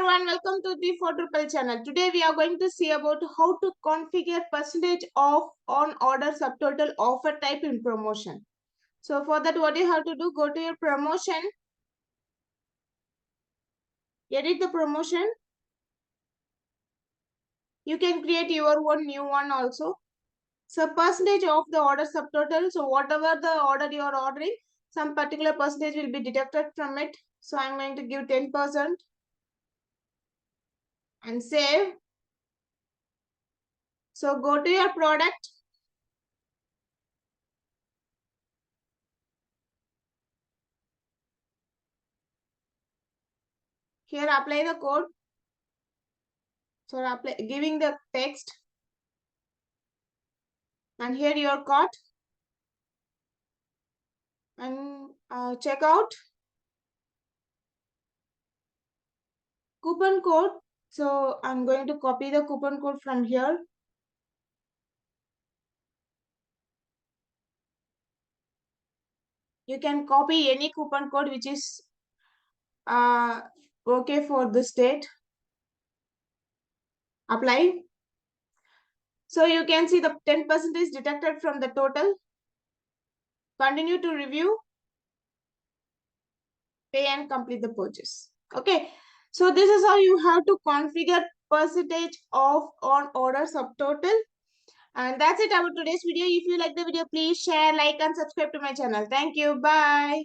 everyone, welcome to the D4Drupal channel. Today we are going to see about how to configure percentage off on order subtotal offer type in promotion. So for that, what you have to do, go to your promotion, edit the promotion. You can create your own new one also. So percentage of the order subtotal. So whatever the order you are ordering, some particular percentage will be deducted from it. So I'm going to give 10% and save. So go to your product. Here apply the code. So apply, giving the text. And here your cart. And checkout. Coupon code. So I'm going to copy the coupon code from here. You can copy any coupon code which is okay for the state. Apply. So you can see the 10% is deducted from the total. Continue to review. Pay and complete the purchase. Okay. So this is how you have to configure percentage off on order subtotal. And that's it about today's video. If you like the video, please share, like, and subscribe to my channel. Thank you. Bye.